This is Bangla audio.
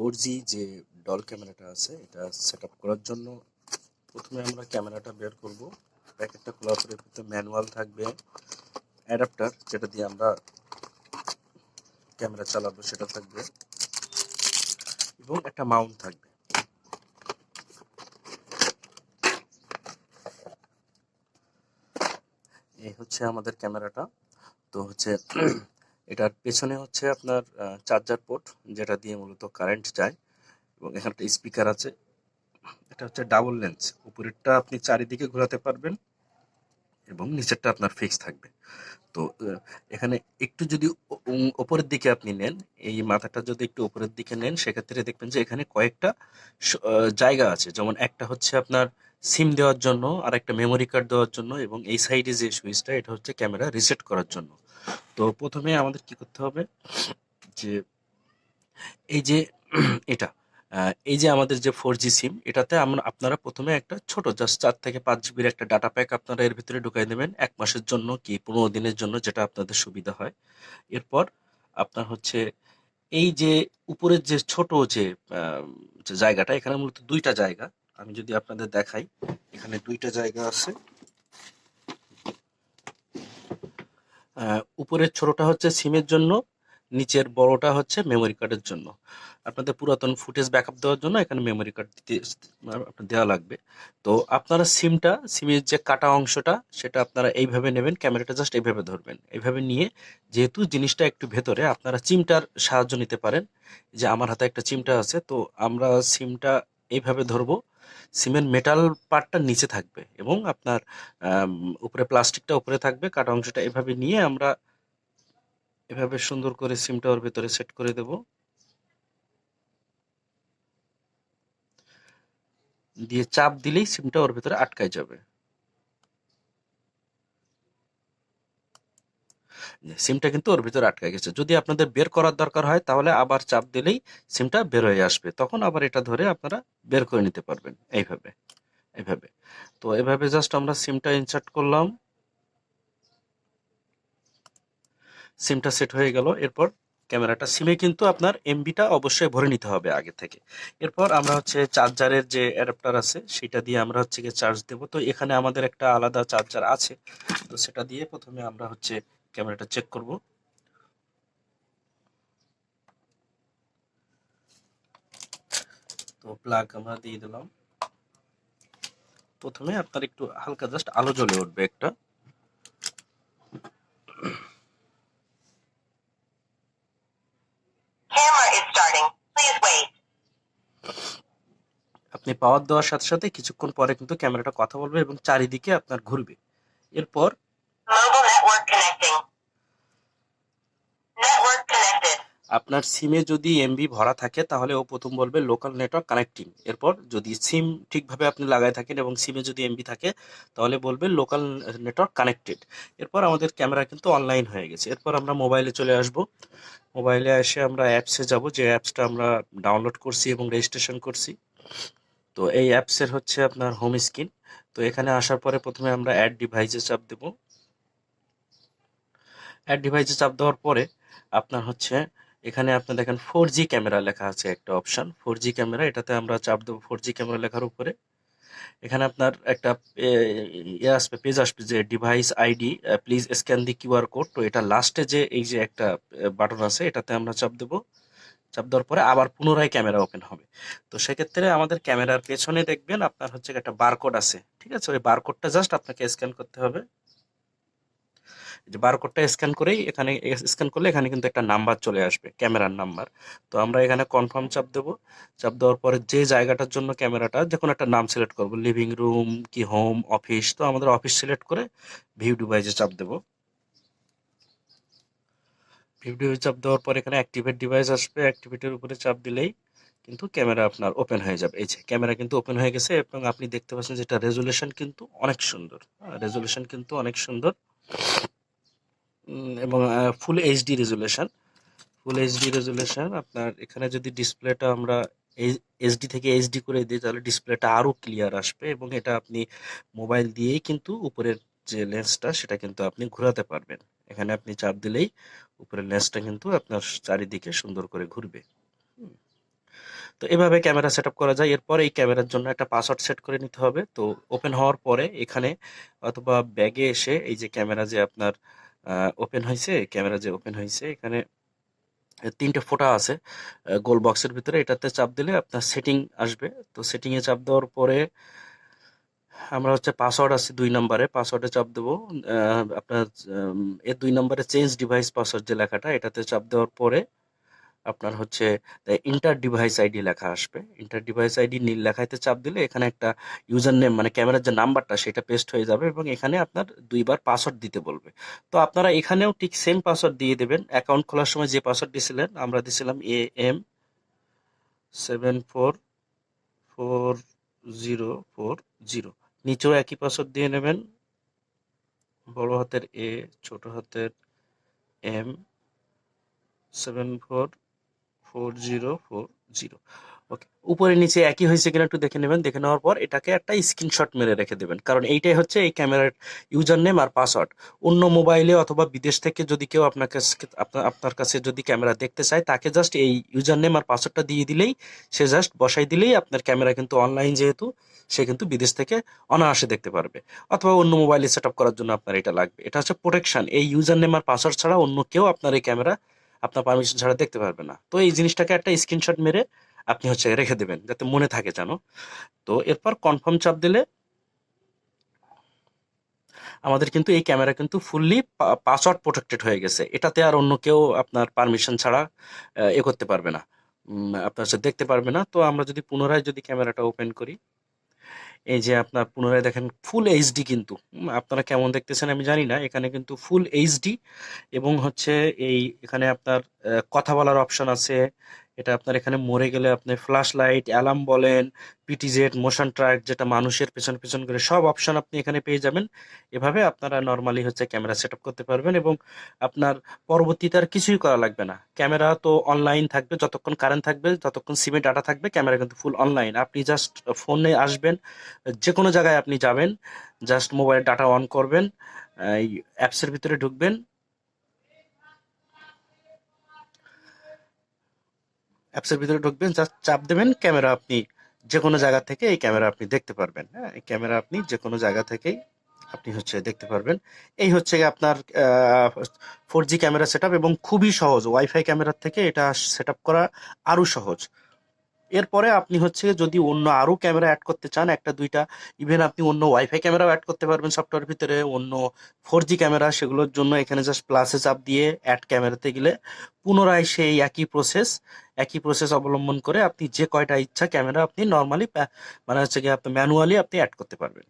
4G যে ডল ক্যামেরাটা আছে এটা সেট আপ করার জন্য প্রথমে আমরা ক্যামেরাটা বের করব। প্যাকেটটা খোলার পরে ভিতরে ম্যানুয়াল থাকবে, অ্যাডাপ্টার যেটা দিয়ে আমরা ক্যামেরা চালাবো সেটা থাকবে, এবং একটা মাউন্ট থাকবে। এই হচ্ছে আমাদের ক্যামেরাটা। তো হচ্ছে এটার পেছনে হচ্ছে আপনার চার্জার পোর্ট, যেটা দিয়ে মূলত কারেন্ট যায়, এবং এখানে একটা স্পিকার আছে। এটা হচ্ছে ডাবল লেন্স, উপরেরটা আপনি চারিদিকে ঘোরাতে পারবেন এবং নিচেরটা আপনার ফিক্স থাকবে। তো এখানে একটু যদি ওপরের দিকে আপনি নেন, এই মাথাটা যদি একটু উপরের দিকে নেন, সেক্ষেত্রে দেখবেন যে এখানে কয়েকটা জায়গা আছে। যেমন একটা হচ্ছে আপনার সিম দেওয়ার জন্য, আর একটা মেমোরি কার্ড দেওয়ার জন্য, এবং এই সাইডে যে সুইচটা এটা হচ্ছে ক্যামেরা রিসেট করার জন্য। তো প্রথমে আমাদের কি করতে হবে, যে এই যে এটা এই যে আমাদের যে 4G সিম, এটাতে আপনারা প্রথমে একটা ছোট জাস্ট 4 থেকে 5 জিবির একটা ডাটা প্যাক আপনারা এর ভিতরে ঢুকাই দেবেন 1 মাসের জন্য কি 15 দিনের জন্য, যেটা আপনাদের সুবিধা হয়। এরপর আপনার হচ্ছে এই যে উপরের যে ছোট যে জায়গাটা, এখানে মূলত দুইটা জায়গা, আমি যদি আপনাদের দেখাই, এখানে দুইটা জায়গা আছে। উপরের ছোটটা হচ্ছে সিমের জন্য, নিচের বড়টা হচ্ছে মেমোরি কার্ডের জন্য। আপনাদের পুরাতন ফুটেজ ব্যাকআপ দেওয়ার জন্য এখানে মেমোরি কার্ড দিতে আপনার দেওয়া লাগবে। তো আপনারা সিমের যে কাটা অংশটা সেটা আপনারা এইভাবে নেবেন, ক্যামেরাটা জাস্ট এইভাবে ধরবেন। এইভাবে নিয়ে, যেহেতু জিনিসটা একটু ভেতরে, আপনারা চিমটার সাহায্য নিতে পারেন। যে আমার হাতে একটা চিমটা আছে, তো আমরা সিমটা এইভাবে ধরবো। সিমের মেটাল পার্টটা নিচে থাকবে এবং আপনার উপরে প্লাস্টিকটা উপরে থাকবে। কাটা অংশটা এভাবে নিয়ে আমরা এভাবে সুন্দর করে সিমটা ওর ভেতরে সেট করে দেব। দিয়ে চাপ দিলেই সিমটা ওর ভেতরে আটকায় যাবে। সিমটা কিন্তু ওর ভিতরে আটকে গেছে। যদি আপনাদের বের করার দরকার হয় তাহলে আবার চাপ দিলেই সিমটা বের হয়ে আসবে, তখন আবার এটা ধরে আপনারা বের করে নিতে পারবেন। এইভাবে এইভাবে তো এভাবে জাস্ট আমরা সিমটা ইনসার্ট করলাম, সিমটা সেট হয়ে গেল। এরপর ক্যামেরাটা সিমে কিন্তু আপনার এমবিটা অবশ্যই ভরে নিতে হবে আগে থেকে। এরপর আমরা হচ্ছে চার্জারের যে অ্যাডাপ্টার আছে সেটা দিয়ে আমরা হচ্ছে গিয়ে চার্জ দেব। তো এখানে আমাদের একটা আলাদা চার্জার আছে, তো সেটা দিয়ে প্রথমে আমরা হচ্ছে ক্যামেরাটা চেক করব। তো প্লাগ আমরা দিয়ে দিলাম। প্রথমে আপনার একটু হালকা জাস্ট আলো জ্বলে উঠবে একটা। আপনি পাওয়ার দেওয়ার সাথে সাথে কিছুক্ষণ পরে কিন্তু ক্যামেরাটা কথা বলবে এবং চারিদিকে আপনার ঘুরবে। এরপর আপনার সিমে যদি এমবি ভরা থাকে তাহলে ও প্রথম বলবে লোকাল নেটওয়ার্ক কানেক্টিং। এরপর যদি সিম ঠিকভাবে আপনি লাগায় থাকেন এবং সিমে যদি এমবি থাকে তাহলে বলবে লোকাল নেটওয়ার্ক কানেক্টেড। এরপর আমাদের ক্যামেরা কিন্তু অনলাইন হয়ে গেছে। এরপর আমরা মোবাইলে চলে আসব। মোবাইলে এসে আমরা অ্যাপসে যাব, যে অ্যাপসটা আমরা ডাউনলোড করছি এবং রেজিস্ট্রেশন করছি। তো এই অ্যাপসের হচ্ছে আপনার হোম স্ক্রিন। তো এখানে আসার পরে প্রথমে আমরা অ্যাড ডিভাইসে চাপ দেব। অ্যাড ডিভাইসে চাপ দেওয়ার পরে আপনার হচ্ছে এখানে আপনি দেখেন 4G ক্যামেরা লেখা আছে একটা অপশন, 4G ক্যামেরা, এটাতে আমরা চাপ দেবো 4G ক্যামেরা লেখার উপরে। এখানে আপনার একটা আসবে, পেজ আসবে যে device ID please scan the QR code. তো এটা লাস্টে যে এই যে একটা বাটন আছে এটাতে আমরা চাপ দেবো। চাপ দেওয়ার পরে আবার পুনরায় ক্যামেরা ওপেন হবে। তো সেক্ষেত্রে আমাদের ক্যামেরার পেছনে দেখবেন আপনার হচ্ছে একটা বারকোড আছে, ঠিক আছে? ওই বারকোডটা জাস্ট আপনাকে স্ক্যান করতে হবে। যে বারকোডটা স্ক্যান করেই এখানে স্ক্যান করলে এখানে কিন্তু একটা নাম্বার চলে আসবে, ক্যামেরার নাম্বার। তো আমরা এখানে কনফার্ম চাপ দেব। চাপ দেওয়ার পরে যে জায়গাটার জন্য ক্যামেরাটা, যে কোনো একটা নাম সিলেক্ট করব, লিভিং রুম কি হোম অফিস। তো আমাদের অফিস সিলেক্ট করে ভিউ ডিভাইসে চাপ দেব। ভিউ ডিভাইস চাপ দেওয়ার পর এখানে অ্যাক্টিভেট ডিভাইস আসবে, অ্যাক্টিভেটের উপরে চাপ দিলেই কিন্তু ক্যামেরা আপনার ওপেন হয়ে যাবে। এই যে ক্যামেরা কিন্তু ওপেন হয়ে গেছে এবং আপনি দেখতে পাচ্ছেন যেটা রেজুলেশন কিন্তু অনেক সুন্দর। রেজুলেশন কিন্তু অনেক সুন্দর এবং full HD resolution. Full HD resolution আপনার এখানে যদি ডিসপ্লেটা আমরা এইচডি থেকে এইচডি করে দিই তাহলে ডিসপ্লেটা আরও ক্লিয়ার আসবে, এবং এটা আপনি মোবাইল দিয়েই কিন্তু উপরের যে লেন্সটা সেটা কিন্তু আপনি ঘোরাতে পারবেন। এখানে আপনি চাপ দিলেই উপরের লেন্সটা কিন্তু আপনার চারিদিকে সুন্দর করে ঘুরবে। তো এভাবে ক্যামেরা সেট আপ করা যায়। এরপর এই ক্যামেরার জন্য একটা পাসওয়ার্ড সেট করে নিতে হবে। তো ওপেন হওয়ার পরে এখানে অথবা ব্যাগে এসে এই যে ক্যামেরা যে আপনার ওপেন হয়েছে, ক্যামেরা যে ওপেন হয়েছে, এখানে ৩ টে ফোঁটা আছে গোল বক্সের ভিতরে, এটাতে চাপ দিলে আপনার সেটিং আসবে। তো সেটিংয়ে চাপ দেওয়ার পরে আমরা হচ্ছে পাসওয়ার্ড আছে ২ নম্বরে, পাসওয়ার্ডে চাপ দেবো। আপনার এর ২ নম্বরে চেঞ্জ ডিভাইস পাসওয়ার্ড যে লেখাটা, এটাতে চাপ দেওয়ার পরে আপনার হচ্ছে ইন্টার ডিভাইস আইডি লেখা আসবে। ইন্টার ডিভাইস আইডি নীল লেখাতে চাপ দিলে এখানে একটা ইউজার নেম মানে ক্যামেরার যে নাম্বারটা সেটা পেস্ট হয়ে যাবে এবং এখানে আপনার ২ বার পাসওয়ার্ড দিতে বলবে। তো আপনারা এখানেও ঠিক সেম পাসওয়ার্ড দিয়ে দেবেন। অ্যাকাউন্ট খোলার সময় যে পাসওয়ার্ড দিয়েছিলেন, আমরা দিয়েছিলাম AM744040। নিচেও একই পাসওয়ার্ড দিয়ে নেবেন, বড় হাতের A, ছোট হাতের M744040। ওকে, উপরে নিচে একই হয়েছে কিনা একটু দেখে নেবেন। দেখে নেওয়ার পর এটাকে একটা স্ক্রিনশট মেরে রেখে দেবেন, কারণ এইটাই হচ্ছে এই ক্যামেরার ইউজার নেম আর পাসওয়ার্ড। অন্য মোবাইলে অথবা বিদেশ থেকে যদি কেউ আপনার কাছে যদি ক্যামেরা দেখতে চায়, তাকে জাস্ট এই ইউজার নেম আর পাসওয়ার্ডটা দিয়ে দিলেই, সে জাস্ট বসাই দিলেই আপনার ক্যামেরা কিন্তু অনলাইন, যেহেতু সে কিন্তু বিদেশ থেকে অনায়াসে দেখতে পারবে। অথবা অন্য মোবাইলে সেট আপ করার জন্য আপনার এটা লাগবে। এটা হচ্ছে প্রোটেকশন, এই ইউজার নেম আর পাসওয়ার্ড ছাড়া অন্য কেউ আপনার এই ক্যামেরা আপনার পারমিশন ছাড়া দেখতে পারবে না। তো এই জিনিসটাকে একটা স্ক্রিনশট মেরে আপনি হচ্ছে রেখে দেবেন, যাতে মনে থাকে জানো। তো এরপর কনফার্ম চাপ দিলে আমাদের কিন্তু এই ক্যামেরা কিন্তু ফুললি পাসওয়ার্ড প্রোটেক্টেড হয়ে গেছে। এটাতে আর অন্য কেউ আপনার পারমিশন ছাড়া এ করতে পারবে না, আপনার হচ্ছে দেখতে পারবে না। তো আমরা যদি পুনরায় যদি ক্যামেরাটা ওপেন করি, এই যে আপনার পুনরায় দেখেন ফুল এইচডি, কিন্তু আপনারা কেমন দেখতেছেন আমি জানি না, এখানে কিন্তু ফুল এইচডি। এবং হচ্ছে এখানে আপনার কথা বলার অপশন আছে। এটা আপনার এখানে মরে গেলে আপনি ফ্ল্যাশ লাইট, অ্যালার্ম বলেন, পিটিজেড, মোশন ট্র্যাক, যেটা মানুষের পেছন পেছন করে, সব অপশন আপনি এখানে পেয়ে যাবেন। এভাবে আপনারা নর্মালি হচ্ছে ক্যামেরা সেট আপ করতে পারবেন এবং আপনার পরবর্তীতে আর কিছুই করা লাগবে না। ক্যামেরা তো অনলাইন থাকবে, যতক্ষণ কারেন্ট থাকবে, যতক্ষণ সিমে ডাটা থাকবে, ক্যামেরা কিন্তু ফুল অনলাইন। আপনি জাস্ট ফোনে আসবেন, যে কোনো জায়গায় আপনি যাবেন, জাস্ট মোবাইল ডাটা অন করবেন, এই অ্যাপসের ভিতরে ঢুকবেন, জাস্ট চাপ দেবেন, ক্যামেরা আপনি যে কোনো জায়গা থেকে এই ক্যামেরা আপনি দেখতে পারবেন। হ্যাঁ, এই ক্যামেরা আপনি যে কোনো জায়গা থেকেই আপনি হচ্ছে দেখতে পারবেন। এই হচ্ছে গিয়ে আপনার 4G ক্যামেরা সেট আপ, এবং খুবই সহজ। ওয়াইফাই ক্যামেরার থেকে এটা সেট আপ করা আরও সহজ। এরপরে আপনি হচ্ছে যদি অন্য আরো ক্যামেরা অ্যাড করতে চান, একটা দুইটা, ইভেন আপনি অন্য ওয়াইফাই ক্যামেরাও অ্যাড করতে পারবেন সফটওয়্যার ভিতরে, অন্য 4G ক্যামেরা, সেগুলোর জন্য এখানে জাস্ট প্লাসে চাপ দিয়ে অ্যাড ক্যামেরাতে গেলে পুনরায় সেই একই প্রসেস অবলম্বন করে আপনি যে কয়টা ইচ্ছা ক্যামেরা আপনি নর্মালি মানে হচ্ছে গিয়ে আপনি ম্যানুয়ালি আপনি অ্যাড করতে পারবেন।